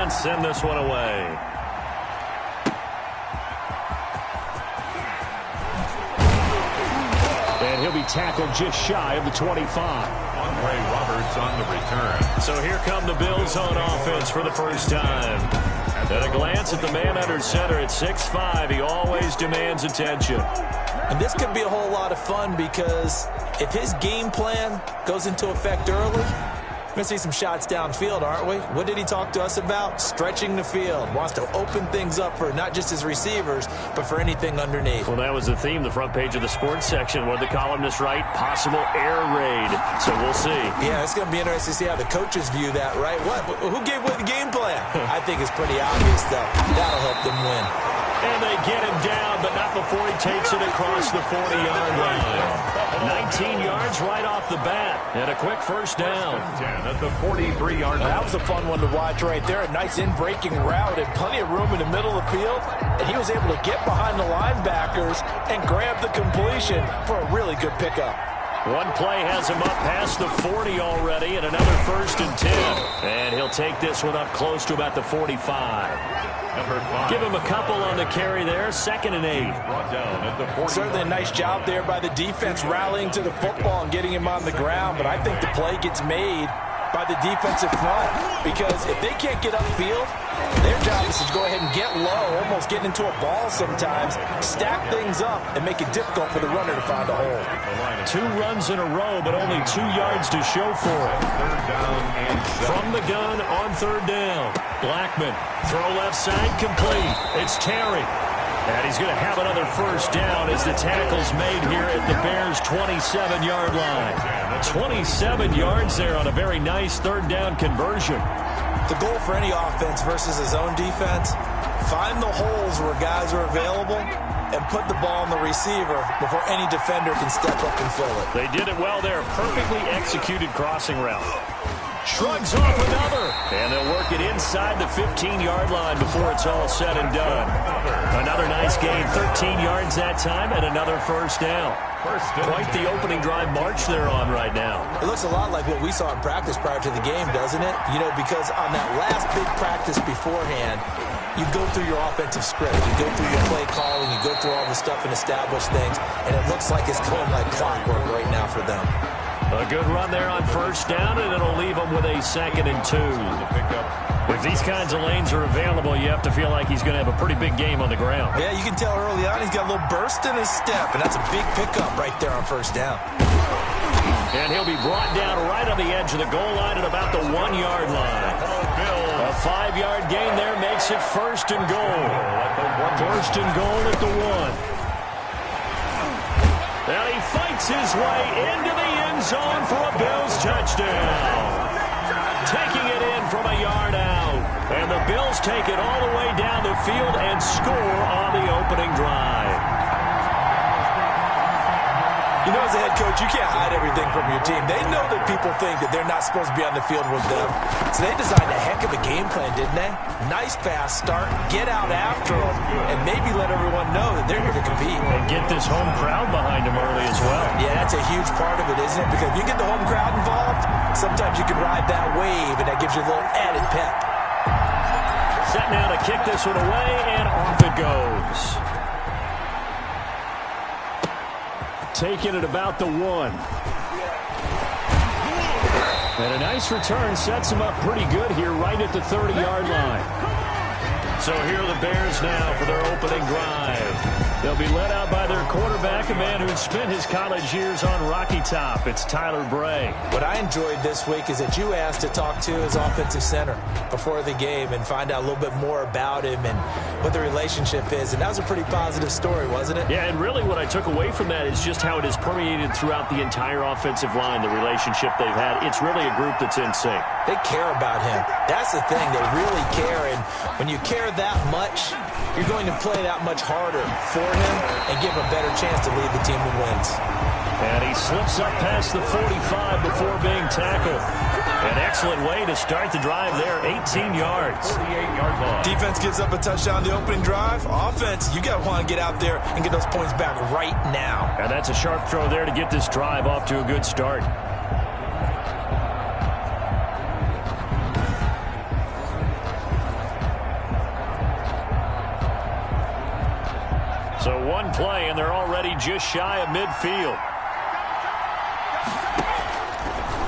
and send this one away. And he'll be tackled just shy of the 25. Andre Roberts on the return. So here come the Bills on offense for the first time. At a glance at the man under center at 6'5", he always demands attention. And this could be a whole lot of fun because if his game plan goes into effect early, we're going to see some shots downfield, aren't we? What did he talk to us about? Stretching the field. Wants to open things up for not just his receivers, but for anything underneath. Well, that was the theme, the front page of the sports section. What did the columnists write? Possible air raid. So we'll see. Yeah, it's going to be interesting to see how the coaches view that, right? Who gave away the game plan? I think it's pretty obvious, though. That'll help them win. And they get him down, but not before he takes it across the 40-yard line. 19 yards right off the bat. And a quick first down. 10 at the 43-yard line. That was a fun one to watch right there. A nice in-breaking route and plenty of room in the middle of the field. And he was able to get behind the linebackers and grab the completion for a really good pickup. One play has him up past the 40 already, and another 1st and 10. And he'll take this one up close to about the 45. Give him a couple on the carry there. 2nd and 8. Brought down at the 40. Certainly a nice job there by the defense rallying to the football and getting him on the ground. But I think the play gets made by the defensive front because if they can't get upfield, their job is to go ahead and get low, almost get into a ball sometimes, stack things up, and make it difficult for the runner to find a hole. 2 runs in a row, but only 2 yards to show for it. 3rd down and 7. From the gun on 3rd down. Blackman, throw left side, complete. It's Terry. And he's going to have another first down as the tackle's made here at the Bears' 27-yard line. 27 yards there on a very nice 3rd down conversion. The goal for any offense versus his own defense, find the holes where guys are available and put the ball on the receiver before any defender can step up and fill it. They did it well there. Perfectly executed crossing route. Shrugs off another. And they'll work it inside the 15-yard line before it's all said and done. Another nice gain. 13 yards that time and another first down. Quite the opening drive march they're on right now. It looks a lot like what we saw in practice prior to the game, doesn't it? You know, because on that last big practice beforehand, you go through your offensive script. You go through your play calling. You go through all the stuff and establish things. And it looks like it's going like clockwork right now for them. A good run there on first down, and it'll leave him with a 2nd and 2. If these kinds of lanes are available, you have to feel like he's going to have a pretty big game on the ground. Yeah, you can tell early on he's got a little burst in his step, and that's a big pickup right there on first down. And he'll be brought down right on the edge of the goal line at about the 1-yard line. A 5-yard gain there makes it 1st and goal. 1st and goal at the 1. Now he fights his way into the end zone for a Bills touchdown. Taking it in from a yard out. And the Bills take it all the way down the field and score on the opening drive. You know, as a head coach, you can't hide everything from your team. They know that people think that they're not supposed to be on the field with them. So they designed a heck of a game plan, didn't they? Nice fast start, get out after them, and maybe let everyone know that they're here to compete. And get this home crowd behind them early as well. Yeah, that's a huge part of it, isn't it? Because if you get the home crowd involved, sometimes you can ride that wave, and that gives you a little added pep. Set now to kick this one away, and off it goes. Taking it about the 1. And a nice return sets him up pretty good here right at the 30-yard line. So here are the Bears now for their opening drive. They'll be led out by their quarterback, a man who spent his college years on Rocky Top. It's Tyler Bray. What I enjoyed this week is that you asked to talk to his offensive center before the game and find out a little bit more about him and what the relationship is. And that was a pretty positive story, wasn't it? Yeah, and really what I took away from that is just how it has permeated throughout the entire offensive line, the relationship they've had. It's really a group that's in sync. They care about him. That's the thing. They really care. And when you care that much, you're going to play that much harder for him and give him a better chance to lead the team to wins. And he slips up past the 45 before being tackled. An excellent way to start the drive there, 18 yards. 48-yard line. Defense gives up a touchdown the opening drive. Offense, you got to want to get out there and get those points back right now. And that's a sharp throw there to get this drive off to a good start. one play, and they're already just shy of midfield.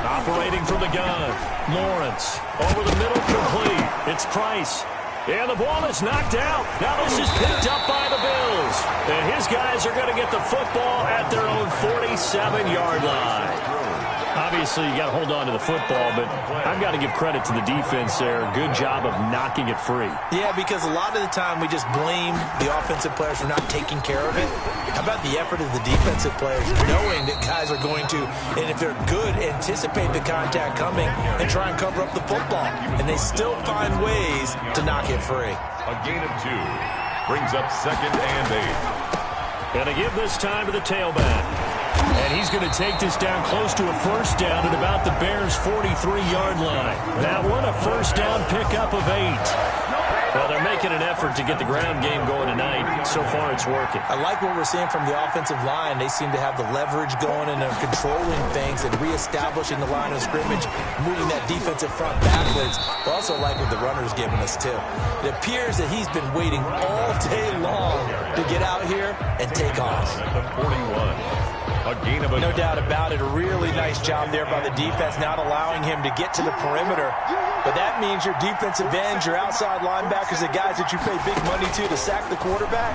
Operating from the gun. Lawrence. Over the middle, complete. It's Price. And the ball is knocked out. Now this is picked up by the Bills. And his guys are going to get the football at their own 47-yard line. Obviously, you got to hold on to the football, but I've got to give credit to the defense there. Good job of knocking it free. Yeah, because a lot of the time we just blame the offensive players for not taking care of it. How about the effort of the defensive players, knowing that guys are going to, and if they're good, anticipate the contact coming and try and cover up the football. And they still find ways to knock it free. A gain of 2 brings up 2nd and 8. Going to give this time to the tailback. And he's going to take this down close to a first down at about the Bears' 43-yard line. That one a first down pickup of 8. Well, they're making an effort to get the ground game going tonight. So far, it's working. I like what we're seeing from the offensive line. They seem to have the leverage going and they're controlling things and reestablishing the line of scrimmage, moving that defensive front backwards. I also like what the runner's giving us, too. It appears that he's been waiting all day long to get out here and take off. The 41. No doubt about it. A really nice job there by the defense, not allowing him to get to the perimeter. But that means your defensive ends, your outside linebackers, the guys that you pay big money to sack the quarterback,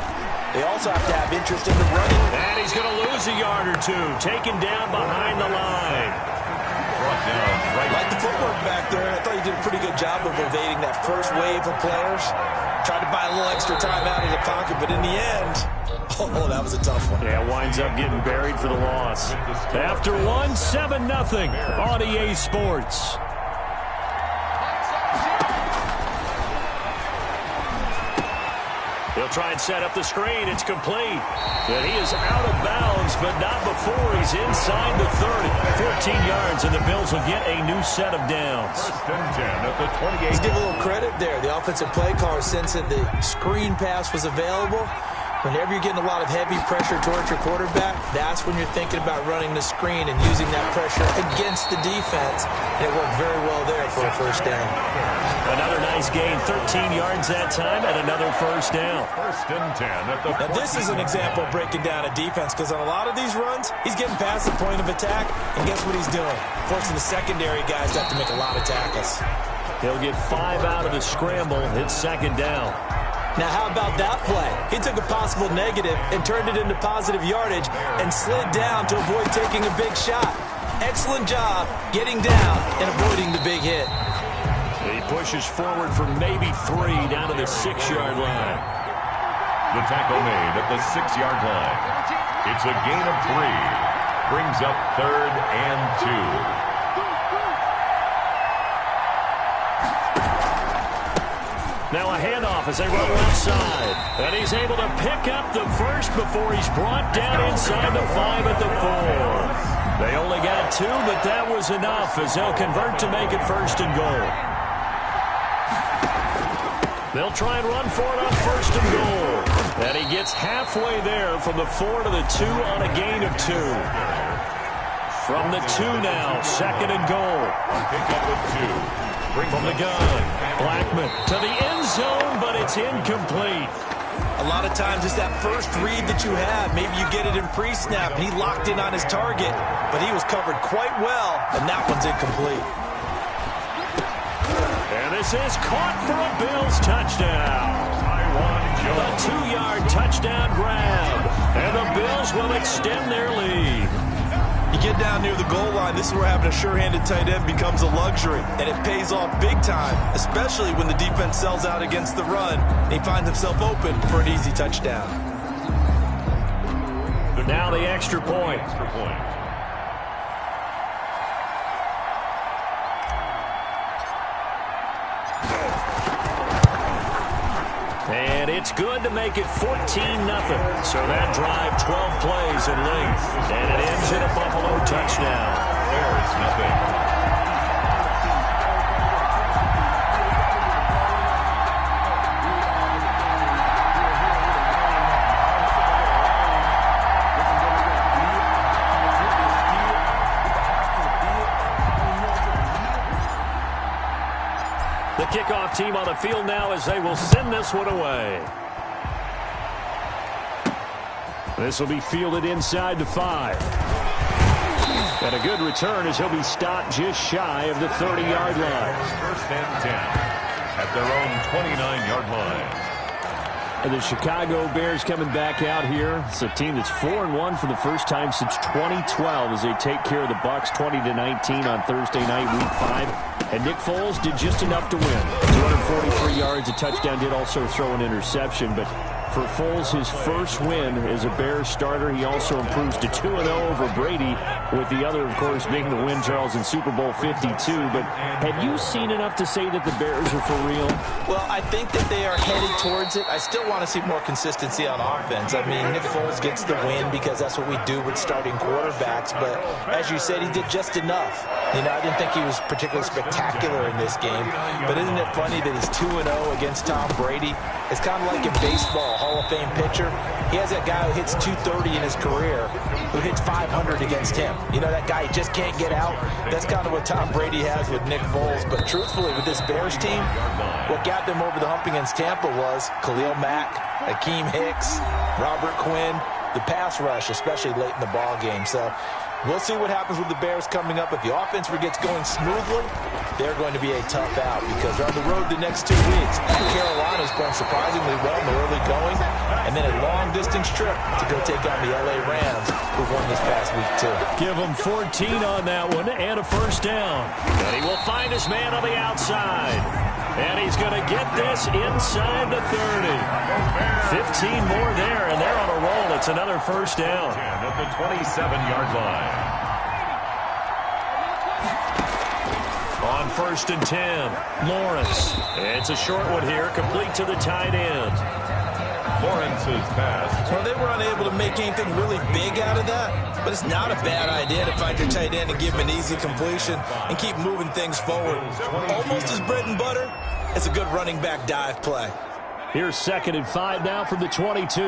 they also have to have interest in the running. And he's going to lose a yard or 2, taken down behind the line. Like the footwork back there, I thought he did a pretty good job of evading that first wave of players. Tried to buy a little extra time out of the pocket, but in the end, oh, that was a tough one. Yeah, winds up getting buried for the loss. After 1, 7-0 on EA Sports. He'll try and set up the screen. It's complete. And he is out of bounds, but not before he's inside the 30. 14 yards, and the Bills will get a new set of downs. 1st and 10 at the 28. Let's give a little credit there. The offensive play caller sensed that the screen pass was available. Whenever you're getting a lot of heavy pressure towards your quarterback, that's when you're thinking about running the screen and using that pressure against the defense. And it worked very well there for a first down. Another nice gain, 13 yards that time, and another first down. 1st and 10 at the 14. Now, this is an example of breaking down a defense, because on a lot of these runs, he's getting past the point of attack, and guess what he's doing? Forcing the secondary guys to have to make a lot of tackles. He'll get 5 out of the scramble. It's 2nd down. Now, how about that play? He took a possible negative and turned it into positive yardage and slid down to avoid taking a big shot. Excellent job getting down and avoiding the big hit. He pushes forward for maybe 3 down to the 6-yard line. The tackle made at the 6-yard line. It's a gain of 3. Brings up 3rd and 2. Now a handoff as they run left side. And he's able to pick up the first before he's brought down inside the 5 at the 4. They only got 2, but that was enough as they'll convert to make it 1st and goal. They'll try and run for it on 1st and goal. And he gets halfway there from the 4 to the 2 on a gain of 2. From the 2 now, 2nd and goal. Pick up with 2. From the gun, Blackman to the end zone, but it's incomplete. A lot of times it's that first read that you have. Maybe you get it in pre-snap, and he locked in on his target, but he was covered quite well, and that one's incomplete. And this is caught for a Bills touchdown. A 2-yard touchdown grab, and the Bills will extend their lead. You get down near the goal line, this is where having a sure-handed tight end becomes a luxury, and it pays off big time, especially when the defense sells out against the run, and he finds himself open for an easy touchdown. Now the extra point. And it's good to make it 14-0. So that drive, 12 plays in length. And it ends in a Buffalo touchdown. There is nothing. The kickoff team on the field now as they will send this one away. This will be fielded inside the 5. And a good return as he'll be stopped just shy of the 30-yard line. First and 10 at their own 29-yard line. And the Chicago Bears coming back out here. It's a team that's 4-1 for the first time since 2012 as they take care of the Bucs 20-19 on Thursday night, Week 5. And Nick Foles did just enough to win. 243 yards, a touchdown, did also throw an interception. But for Foles, his first win as a Bears starter, he also improves to 2-0 over Brady, with the other, of course, being the win, Charles, in Super Bowl 52. But have you seen enough to say that the Bears are for real? Well, I think that they are headed towards it. I still want to see more consistency on offense. I mean, Nick Foles gets the win because that's what we do with starting quarterbacks. But as you said, he did just enough. You know, I didn't think he was particularly spectacular in this game. But isn't it funny that he's 2-0 against Tom Brady? It's kind of like in baseball, Hall of Fame pitcher. He has that guy who hits 230 in his career who hits 500 against him. You know, that guy just can't get out. That's kind of what Tom Brady has with Nick Foles. But truthfully, with this Bears team, what got them over the hump against Tampa was Khalil Mack, Akeem Hicks, Robert Quinn, the pass rush, especially late in the ball game. So we'll see what happens with the Bears coming up. If the offense gets going smoothly, they're going to be a tough out because they're on the road the next 2 weeks. Carolina's playing surprisingly well in the early going, and then a long-distance trip to go take on the L.A. Rams, who won this past week, too. Give him 14 on that one and a first down. And he will find his man on the outside. And he's going to get this inside the 30. 15 more there, and they're on a roll. It's another first down. At the 27-yard line. On first and 10, Lawrence. It's a short one here, complete to the tight end. Lawrence's pass. Well, they were unable to make anything really big out of that, but it's not a bad idea to find your tight end and give him an easy completion and keep moving things forward. Almost his bread and butter. It's a good running back dive play. Here's 2nd and 5 now from the 22.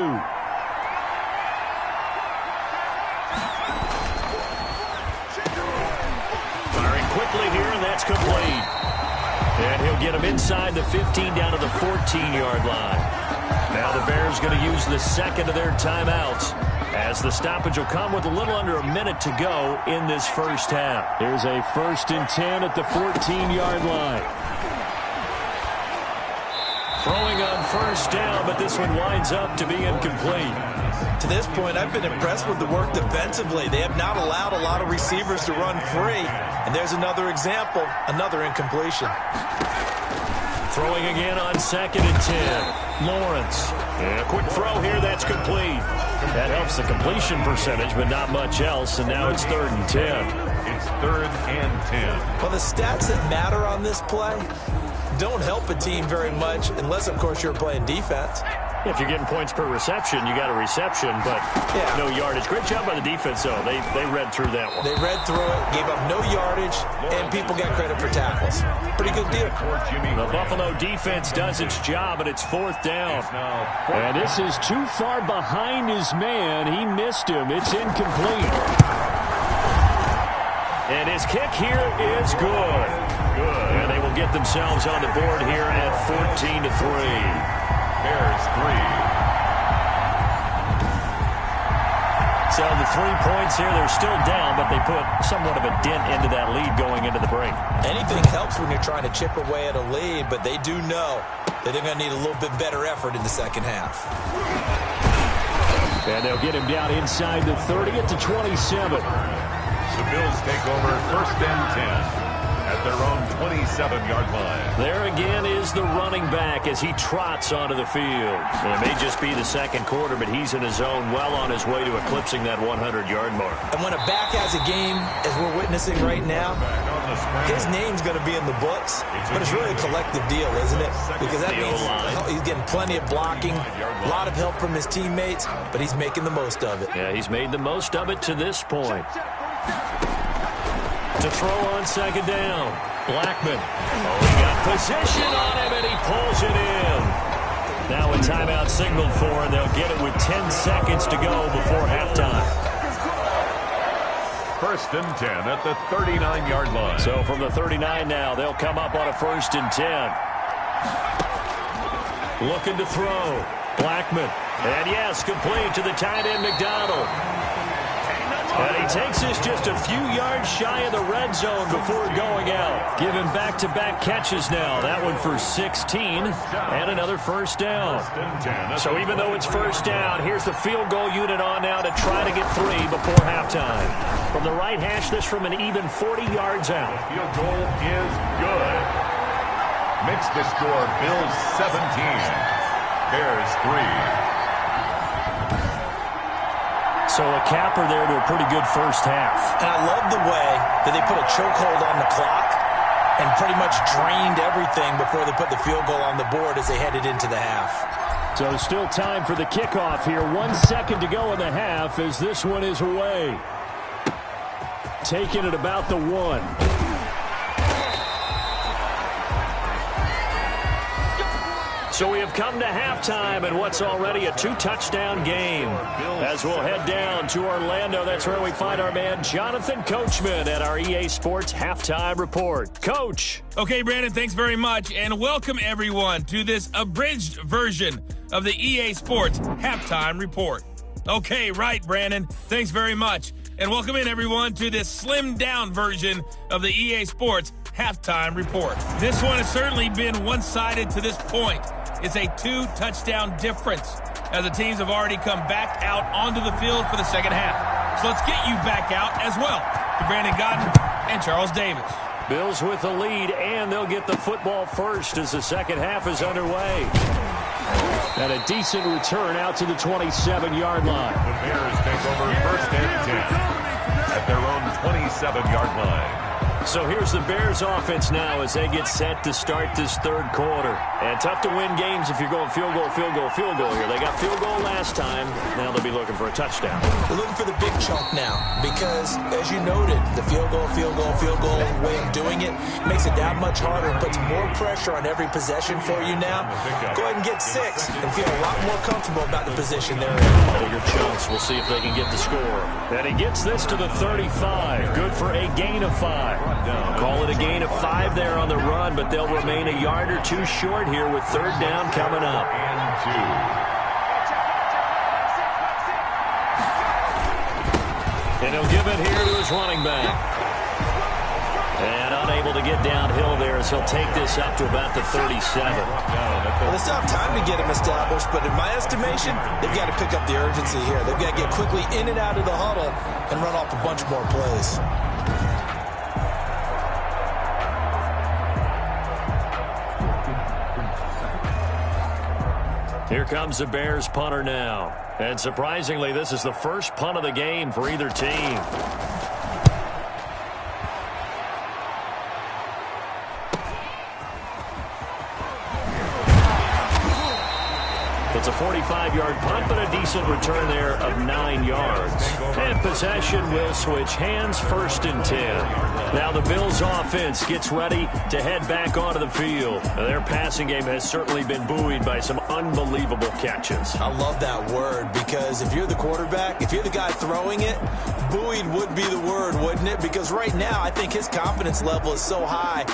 Firing quickly here, and that's complete. And he'll get him inside the 15 down to the 14-yard line. Now the Bears going to use the second of their timeouts as the stoppage will come with a little under a minute to go in this first half. Here's a 1st and 10 at the 14-yard line. Throwing on first down, but this one winds up to be incomplete. To this point, I've been impressed with the work defensively. They have not allowed a lot of receivers to run free. And there's another example, another incompletion. Throwing again on 2nd and 10. Lawrence. And a quick throw here, that's complete. That helps the completion percentage, but not much else. And now it's 3rd and 10. It's 3rd and 10. Well, the stats that matter on this play don't help a team very much unless, of course, you're playing defense. If you're getting points per reception, you got a reception, but no yardage. Great job by the defense, though. They read through that one. They read through it, gave up no yardage, and people got credit for tackles. Pretty good deal. The Buffalo defense does its job, and it's 4th down. And this is too far behind his man. He missed him. It's incomplete. And his kick here is good. And they will get themselves on the board here at 14-3. Bears 3. So the 3 points here, they're still down, but they put somewhat of a dent into that lead going into the break. Anything helps when you're trying to chip away at a lead, but they do know that they're going to need a little bit better effort in the second half. And they'll get him down inside the 30 at the 27. The Bills take over 1st and 10. At their own 27-yard line. There again is the running back as he trots onto the field. And it may just be the second quarter, but he's in his zone, well on his way to eclipsing that 100-yard mark. And when a back has a game, as we're witnessing right now, his name's going to be in the books, but it's really a collective deal, isn't it? Because that means he's getting plenty of blocking, a lot of help from his teammates, but he's making the most of it. Yeah, he's made the most of it to this point. To throw on 2nd down. Blackman. Oh, he got position on him, and he pulls it in. Now a timeout signaled for, and they'll get it with 10 seconds to go before halftime. 1st and 10 at the 39-yard line. So from the 39 now, they'll come up on a 1st and 10. Looking to throw. Blackman. And yes, complete to the tight end, McDonald. And he takes this just a few yards shy of the red zone before going out. Given back-to-back catches now. That one for 16 and another first down. So even though it's first down, here's the field goal unit on now to try to get 3 before halftime. From the right hash, this from an even 40 yards out. The field goal is good. Makes the score Bills 17, Bears 3. So a capper there to a pretty good first half. And I love the way that they put a chokehold on the clock and pretty much drained everything before they put the field goal on the board as they headed into the half. So still time for the kickoff here. 1 second to go in the half as this one is away. Taking it about the 1. So we have come to halftime and what's already a 2-touchdown game. As we'll head down to Orlando, that's where we find our man Jonathan Coachman at our EA Sports Halftime Report. Coach. Okay, Brandon, thanks very much, and welcome everyone to this abridged version of the EA Sports Halftime Report. Okay, right, Brandon, thanks very much. And welcome in, everyone, to this slimmed-down version of the EA Sports Halftime Report. This one has certainly been one-sided to this point. It's a 2-touchdown difference as the teams have already come back out onto the field for the second half. So let's get you back out as well to Brandon Godden and Charles Davis. Bills with the lead, and they'll get the football first as the second half is underway. And a decent return out to the 27-yard line. The Bears take over first and 10 at their own 27-yard line. So here's the Bears offense now as they get set to start this third quarter. And tough to win games if you're going field goal, field goal, field goal here. They got field goal last time. Now they'll be looking for a touchdown. They're looking for the big chunk now because, as you noted, the field goal way of doing it makes it that much harder and puts more pressure on every possession for you now. Go ahead and get 6 and feel a lot more comfortable about the position they're in. Bigger chunks. We'll see if they can get the score. And he gets this to the 35. Good for a gain of 5. Call it a gain of 5 there on the run, but they'll remain a yard or 2 short here with third down coming up. And he'll give it here to his running back. And unable to get downhill there as he'll take this up to about the 37. Well, they still have time to get him established, but in my estimation, they've got to pick up the urgency here. They've got to get quickly in and out of the huddle and run off a bunch more plays. Here comes the Bears punter now. And surprisingly, this is the first punt of the game for either team. It's a 45-yard punt, but a decent return there of 9 yards. And possession will switch hands, first and 10. Now the Bills offense gets ready to head back onto the field. Their passing game has certainly been buoyed by some unbelievable catches. I love that word because if you're the quarterback, if you're the guy throwing it, buoyed would be the word, wouldn't it? Because right now I think his confidence level is so high.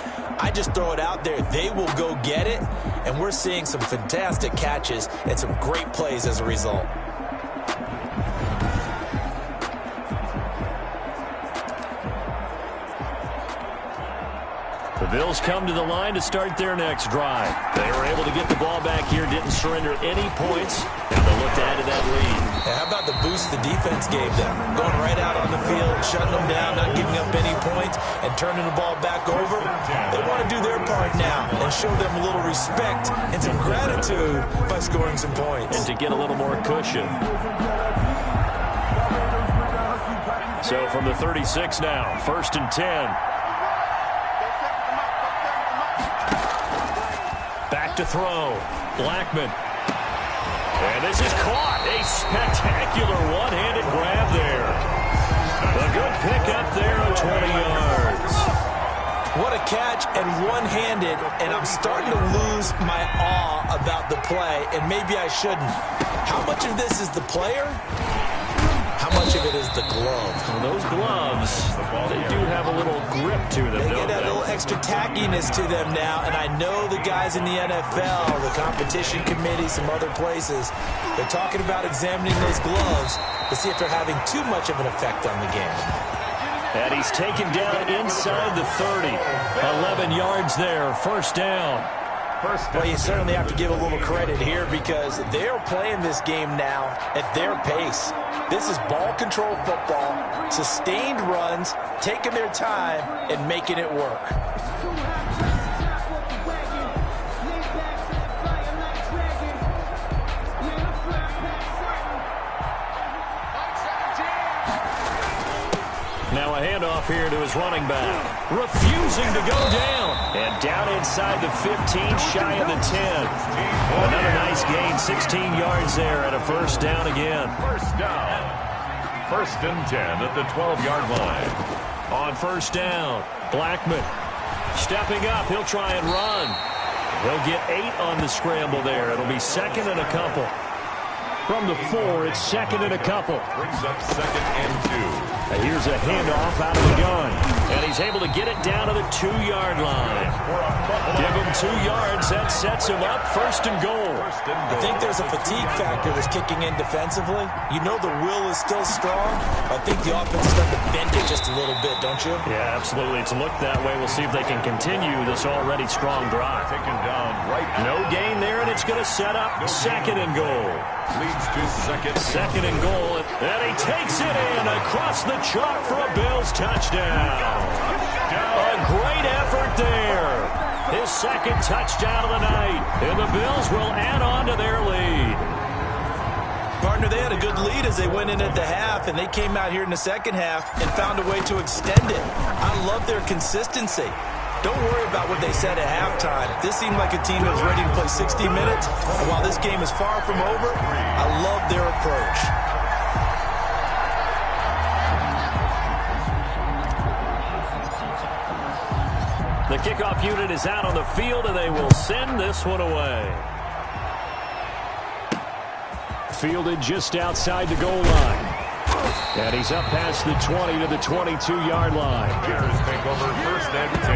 I just throw it out there. They will go get it, and we're seeing some fantastic catches and some great plays as a result. The Bills come to the line to start their next drive. They were able to get the ball back here, didn't surrender any points. Now they'll look to add to that lead. Yeah, how about the boost the defense gave them? Going right out on the field, shutting them down, not giving up any points, and turning the ball back over. They want to do their part now and show them a little respect and some gratitude by scoring some points. And to get a little more cushion. So from the 36 now, first and 10. Back to throw. Blackman. And this is caught. A spectacular one-handed grab there. A good pickup there of 20 yards. What a catch and one-handed, and I'm starting to lose my awe about the play, and maybe I shouldn't. How much of this is the player? How much of it is the glove? Well, those gloves, they do have a little grip to them, They don't get that they? little extra tackiness to them now, and I know the guys in the NFL, the competition committee, some other places, they're talking about examining those gloves to see if they're having too much of an effect on the game. And he's taken down inside the 30. 11 yards there, first down. Well, you certainly have to give a little credit here because they're playing this game now at their pace. This is ball control football, sustained runs, taking their time, and making it work. Now a handoff here to his running back. Refusing to go down. And down inside the 15, shy of the 10. Another nice gain, 16 yards there and a first down again. First down. First and 10 at the 12-yard line. On first down, Blackman stepping up. He'll try and run. He'll get 8 on the scramble there. It'll be second and a couple. From the 4, it's second and a couple. Brings up second and 2. And here's a handoff out of the gun. And he's able to get it down to the 2-yard line. Give him 2 yards. That sets him up first and goal. I think there's a fatigue factor that's kicking in defensively. You know the will is still strong. I think the offense is starting to bend it just a little bit, don't you? Yeah, absolutely. It's looked that way. We'll see if they can continue this already strong drive. Taken down right. No gain there, and it's going to set up second and goal. Leads to second. Second and goal, and he takes it in across the chalk for a Bills touchdown. A great effort there. His second touchdown of the night, and the Bills will add on to their lead. Partner, they had a good lead as they went in at the half, and they came out here in the second half and found a way to extend it. I love their consistency. Don't worry about what they said at halftime. This seemed like a team that was ready to play 60 minutes, and while this game is far from over, I love their approach. The kickoff unit is out on the field, and they will send this one away. Fielded just outside the goal line. And he's up past the 20 to the 22-yard line. Bears take over first and 10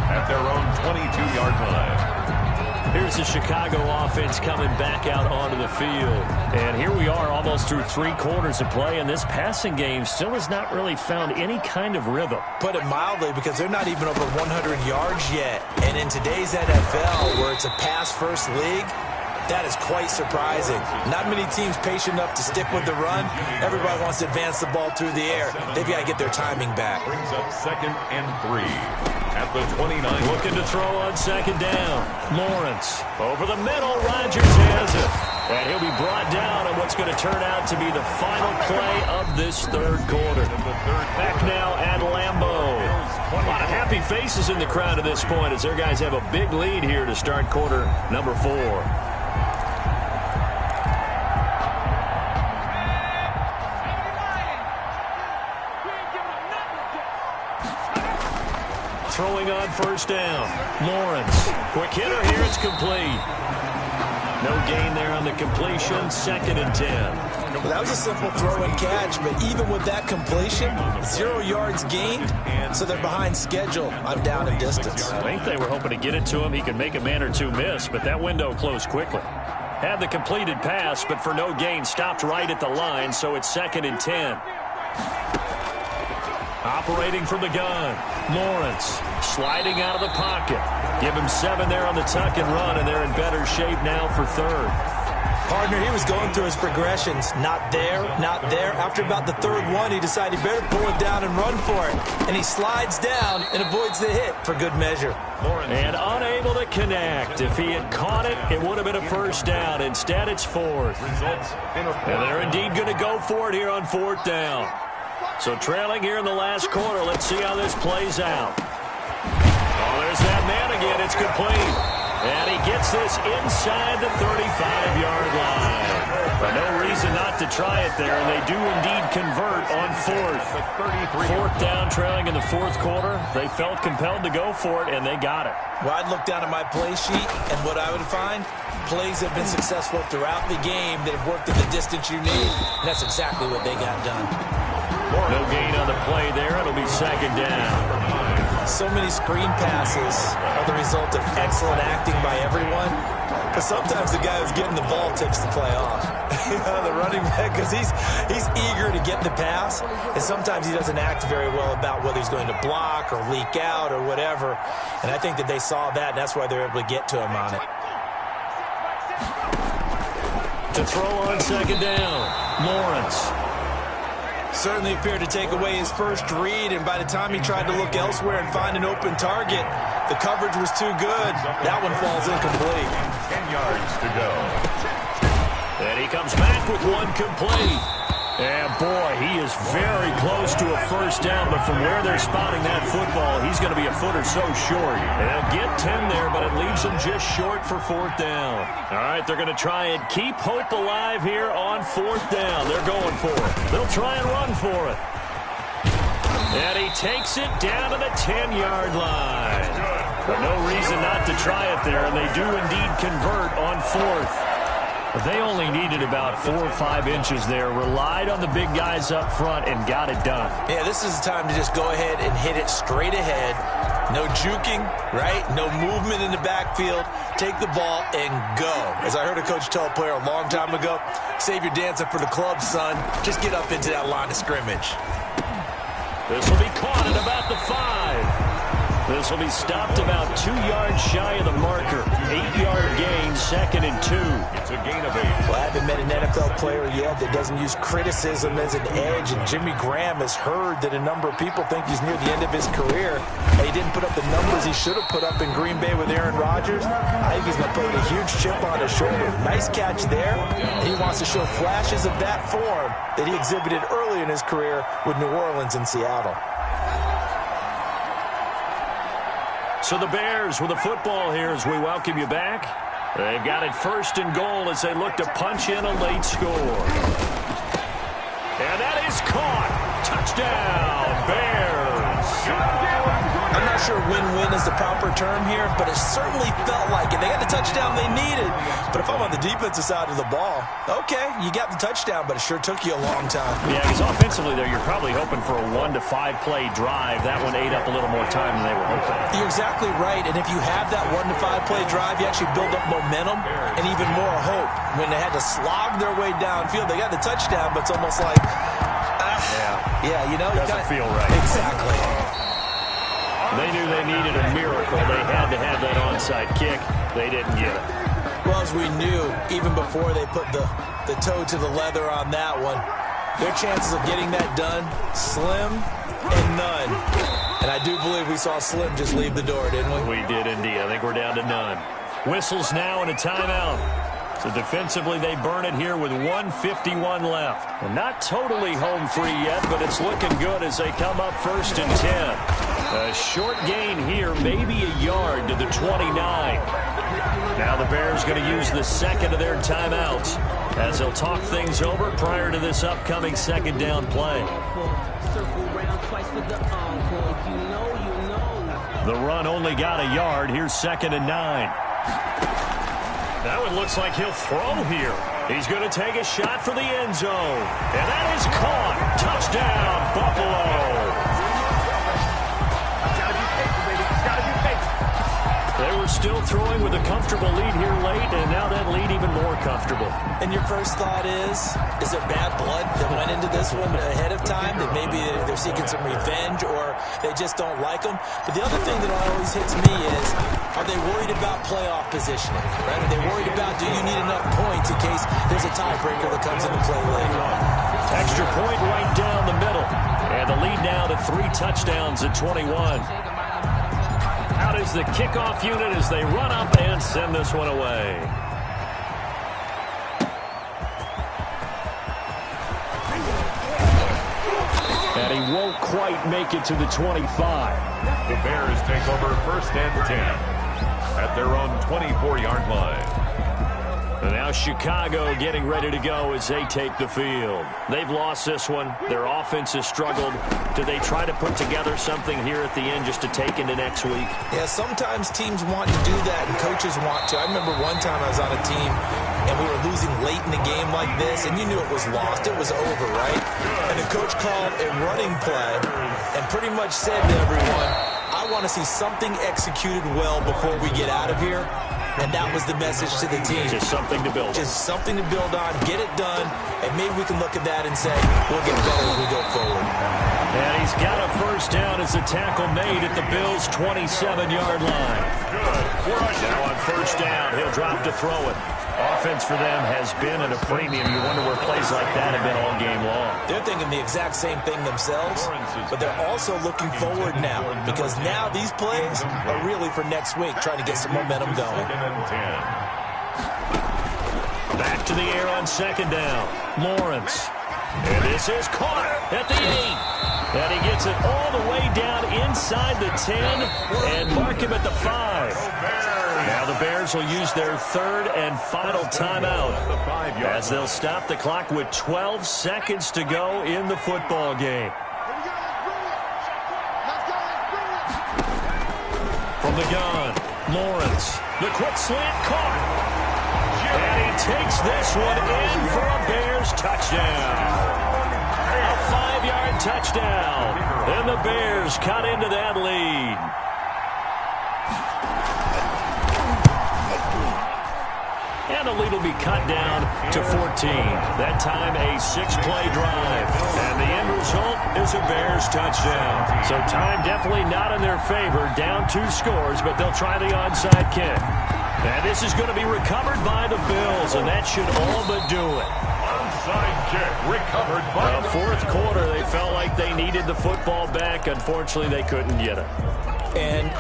at their own 22-yard line. Here's the Chicago offense coming back out onto the field. And here we are almost through 3 quarters of play, and this passing game still has not really found any kind of rhythm. Put it mildly, because they're not even over 100 yards yet. And in today's NFL, where it's a pass-first league, that is quite surprising. Not many teams patient enough to stick with the run. Everybody wants to advance the ball through the air. They've got to get their timing back. Brings up second and 3 at the 29. Looking to throw on second down. Lawrence over the middle. Rodgers has it. And he'll be brought down on what's going to turn out to be the final play of this third quarter. Back now at Lambeau. A lot of happy faces in the crowd at this point as their guys have a big lead here to start quarter number 4. Throwing on first down. Lawrence. Quick hitter here. It's complete. No gain there on the completion. Second and 10. Well, that was a simple throw and catch, but even with that completion, 0 yards gained, so they're behind schedule on down and distance. I think they were hoping to get it to him. He could make a man or two miss, but that window closed quickly. Had the completed pass, but for no gain, stopped right at the line, so it's second and 10. Operating from the gun, Lawrence sliding out of the pocket. Give him 7 there on the tuck and run, and they're in better shape now for third. Partner, he was going through his progressions. Not there, not there. After about the third one, he decided he better pull it down and run for it. And he slides down and avoids the hit for good measure. And unable to connect. If he had caught it, it would have been a first down. Instead, it's fourth. And they're indeed going to go for it here on fourth down. So trailing here in the last quarter. Let's see how this plays out. Oh, there's that man again. It's complete. And he gets gets this inside the 35-yard line. But no reason not to try it there, and they do indeed convert on fourth. Fourth down, trailing in the fourth quarter. They felt compelled to go for it, and they got it. Well, I'd look down at my play sheet, and what I would find, plays have been successful throughout the game that have worked at the distance you need, and that's exactly what they got done. No gain on the play there. It'll be second down. So many screen passes are the result of excellent acting by everyone. Because sometimes the guy who's getting the ball takes the play off. The running back, because he's eager to get the pass, and sometimes he doesn't act very well about whether he's going to block or leak out or whatever. And I think that they saw that, and that's why they're able to get to him on it. To throw on second down, Lawrence. Certainly appeared to take away his first read, and by the time he tried to look elsewhere and find an open target, the coverage was too good. That one falls incomplete. 10 yards to go. And he comes back with one complete. And boy, he is very close to a first down, but from where they're spotting that football, he's going to be a foot or so short. And they'll get 10 there, but it leaves him just short for fourth down. All right, they're going to try and keep hope alive here on fourth down. They're going for it. They'll try and run for it. And he takes it down to the 10-yard line. But no reason not to try it there, and they do indeed convert on fourth. But they only needed about 4 or 5 inches there, relied on the big guys up front, and got it done. Yeah, this is the time to just go ahead and hit it straight ahead. No juking, right? No movement in the backfield. Take the ball and go. As I heard a coach tell a player a long time ago, save your dancing for the club, son. Just get up into that line of scrimmage. This will be caught at about the 5. This will be stopped about 2 yards shy of the marker. 8-yard gain, second and 2. It's a gain of 8. Well, I haven't met an NFL player yet that doesn't use criticism as an edge, and Jimmy Graham has heard that a number of people think he's near the end of his career. He didn't put up the numbers he should have put up in Green Bay with Aaron Rodgers. I think he's going to put a huge chip on his shoulder. Nice catch there. He wants to show flashes of that form that he exhibited early in his career with New Orleans and Seattle. So the Bears with the football here as we welcome you back. They've got it first and goal as they look to punch in a late score. And that is caught. Touchdown, Bears. I'm not sure win-win is the proper term here, but it certainly felt like it. They got the touchdown they needed. But if I'm on the defensive side of the ball, okay, you got the touchdown, but it sure took you a long time. Yeah, because offensively there, you're probably hoping for a 1 to 5 play drive. That one ate up a little more time than they were hoping. You're exactly right, and if you have that 1 to 5 play drive, you actually build up momentum and even more hope. When they had to slog their way downfield, they got the touchdown, but it's almost like, yeah, you know. Doesn't feel right. Exactly. They knew they needed a miracle. They had to have that onside kick. They didn't get it. Well, as we knew, even before they put the toe to the leather on that one, their chances of getting that done, slim and none. And I do believe we saw Slim just leave the door, didn't we? We did indeed. I think we're down to none. Whistles now and a timeout. So defensively, they burn it here with 1:51 left. And not totally home free yet, but it's looking good as they come up first and 10. A short gain here, maybe a yard to the 29. Now the Bears going to use the second of their timeouts as they'll talk things over prior to this upcoming second down play. The run only got a yard. Here's second and 9. That one looks like he'll throw here. He's going to take a shot for the end zone. And that is caught. Touchdown, Buffalo. They were still throwing with a comfortable lead here late, and now that lead even more comfortable. And your first thought is there bad blood that went into this one ahead of time, that maybe they're seeking some revenge or they just don't like them? But the other thing that always hits me is, are they worried about playoff positioning? Right? Are they worried about, do you need enough points in case there's a tiebreaker that comes into play later? Extra point right down the middle. And the lead now to 3 touchdowns at 21. Out is the kickoff unit as they run up and send this one away. And he won't quite make it to the 25. The Bears take over first and 10. at their own 24-yard line. And now Chicago getting ready to go as they take the field. They've lost this one. Their offense has struggled. Do they try to put together something here at the end just to take into next week? Yeah, sometimes teams want to do that and coaches want to. I remember one time I was on a team and we were losing late in the game like this, and you knew it was lost. It was over, right? And the coach called a running play and pretty much said to everyone, I want to see something executed well before we get out of here. And that was the message to the team. Just something to build on. Just something to build on, get it done, and maybe we can look at that and say, we'll get better as we go forward. And he's got a first down as the tackle made at the Bills' 27-yard line. Now on first down, he'll drop to throw it. Offense for them has been at a premium. You wonder where plays like that have been all game long. They're thinking the exact same thing themselves, but they're also looking forward now because now these plays are really for next week, trying to get some momentum going. Back to the air on second down. Lawrence. And this is caught at the 8. And he gets it all the way down inside the 10 and mark him at the 5. Now the Bears will use their third and final timeout as they'll stop the clock with 12 seconds to go in the football game. From the gun, Lawrence. The quick slant caught. And he takes this one in for a Bears touchdown. A 5-yard touchdown. And the Bears cut into that lead. And the lead will be cut down to 14. That time a 6-play drive. And the end result is a Bears touchdown. So time definitely not in their favor. Down 2 scores, but they'll try the onside kick. And this is going to be recovered by the Bills, and that should all but do it. Onside kick recovered by the fourth quarter, they felt like they needed the football back. Unfortunately, they couldn't get it. And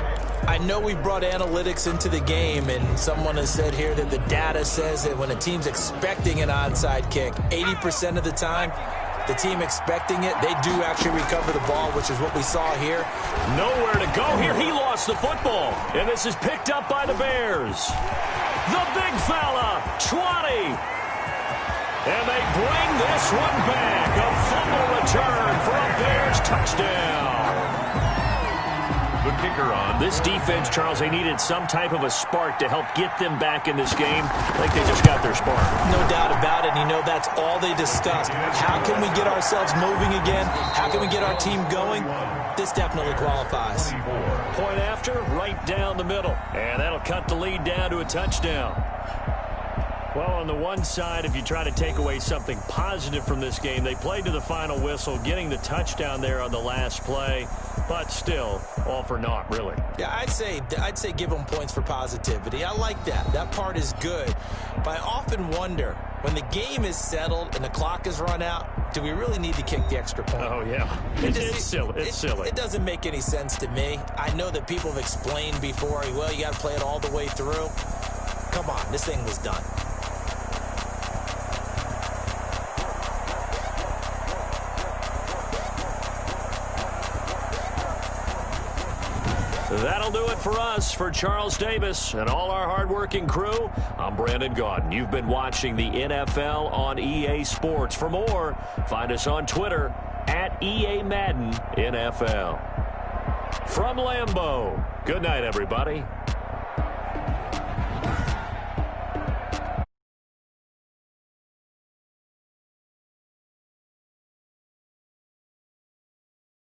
I know we brought analytics into the game, and someone has said here that the data says that when a team's expecting an onside kick, 80% of the time, the team expecting it, they do actually recover the ball, which is what we saw here. Nowhere to go here. He lost the football, and this is picked up by the Bears. The big fella, 20. And they bring this one back. A fumble return for a Bears touchdown. The kicker on. This defense, Charles, they needed some type of a spark to help get them back in this game. Like they just got their spark. No doubt about it. You know, that's all they discussed. How can we get ourselves moving again? How can we get our team going? This definitely qualifies. Point after, right down the middle. And that'll cut the lead down to a touchdown. Well, on the one side, if you try to take away something positive from this game, they played to the final whistle, getting the touchdown there on the last play, but still, all for naught, really. Yeah, I'd say give them points for positivity. I like that. That part is good. But I often wonder, when the game is settled and the clock is run out, do we really need to kick the extra point? Oh, yeah. It's silly. It's silly. It doesn't make any sense to me. I know that people have explained before, well, you got to play it all the way through. Come on, this thing was done. That'll do it for us. For Charles Davis and all our hardworking crew, I'm Brandon Gaudin. You've been watching the NFL on EA Sports. For more, find us on Twitter at EA Madden NFL. From Lambeau, good night, everybody.